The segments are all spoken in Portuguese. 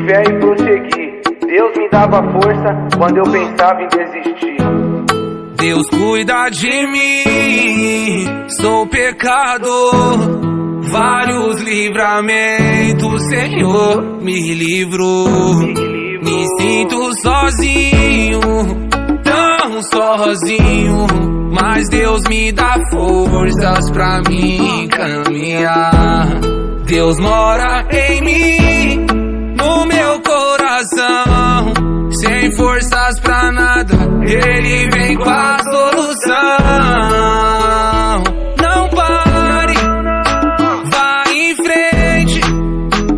fé e prossegui. Deus me dava força quando eu pensava em desistir. Deus cuida de mim, sou pecador. Vários livramentos, Senhor, me livrou. Me sinto sozinho, tão sozinho, mas Deus me dá forças pra mim caminhar. Deus mora em mim, no meu coração. Sem forças pra nada, Ele vem com a solução. Não pare, vai em frente.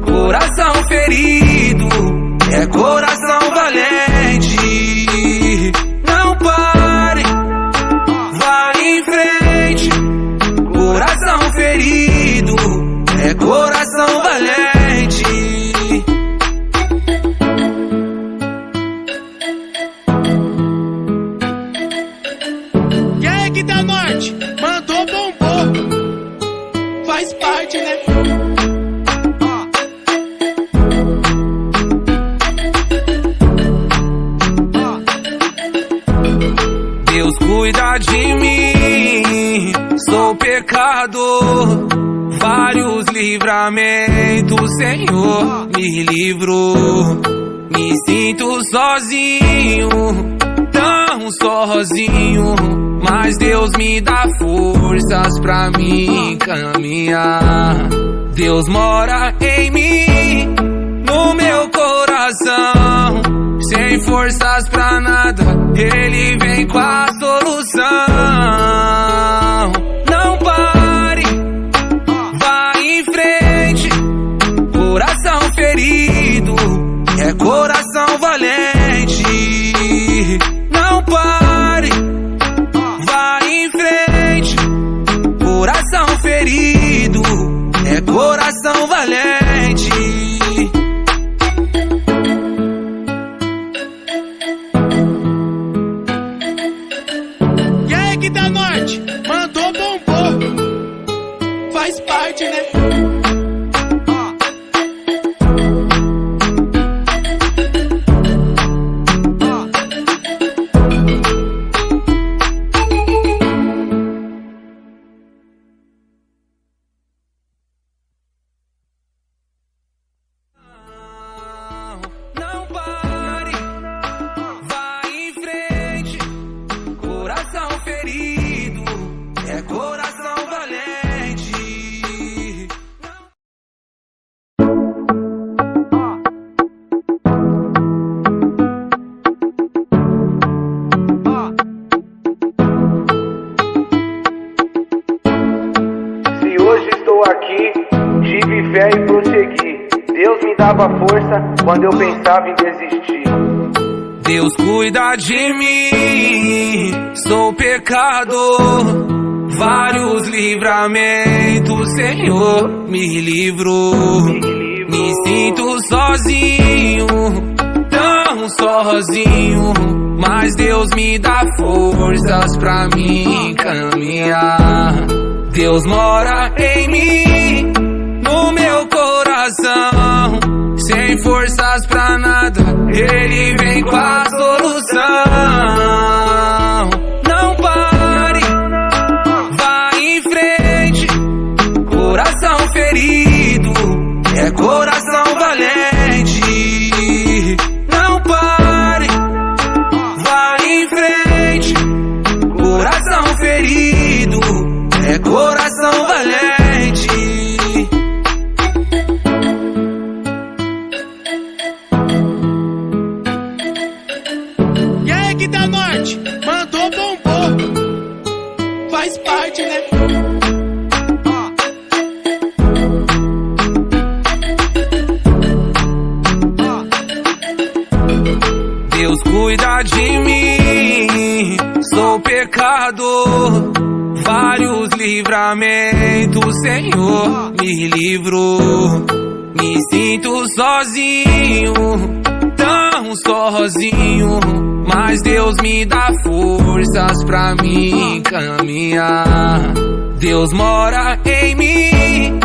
Coração ferido é coração valente. Não pare, vai em frente. Coração ferido é coração valente. E aí, aqui da Norte, mandou bombom. Faz parte, né? Deus cuida de mim, sou pecador. Vários livramentos, Senhor, me livrou. Me sinto sozinho, tão sozinho, mas Deus me dá forças pra mim caminhar. Deus mora em mim, no meu coração. Sem forças pra nada, Ele vem com a solução. Não pare, vai em frente. Coração ferido é coração valente. Não pare, vai em frente. Coração ferido é coração valente. E aí, aqui da Norte, mandou bombom. Faz parte, né? Não pare, vai em frente. Coração ferido é coração valente. Se hoje estou aqui, tive fé e prossegui. Deus me dava força quando eu pensava em desistir. Deus cuida de mim, sou pecador. Vários livramentos, Senhor, me livrou. Me sinto sozinho, tão sozinho, mas Deus me dá forças pra mim caminhar. Deus mora em mim, no meu coração. Sem forças pra nada, Ele vem com a solução. Não pare, vai em frente. Coração ferido é coração valente. Não pare, vai em frente. Coração ferido é coração valente. E aí, aqui da Norte, mandou bombom. Faz parte, né? Deus cuida de mim, sou pecador. Vários livramentos, Senhor, me livrou. Me sinto sozinho, tão sozinho, mas Deus me dá forças pra mim caminhar. Deus mora em mim,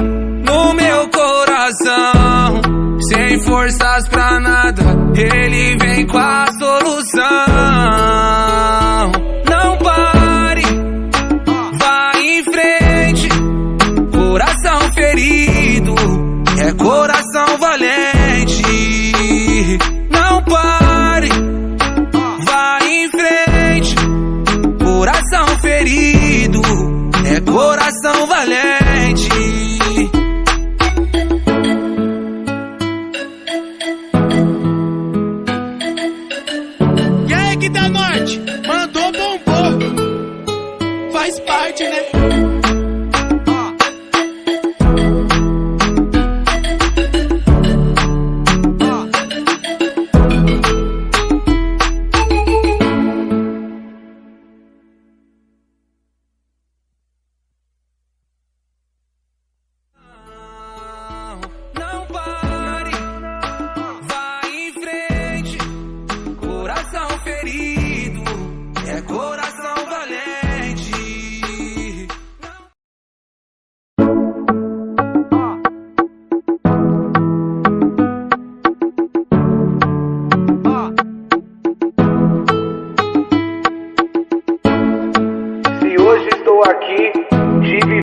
no meu coração. sem forças pra nada, ele vem com a solução. Não pare, vai em frente. Coração ferido é coração valente. Não pare, vai em frente. Coração ferido é coração valente. E aí que da Norte, mandou bombou. Faz parte, né?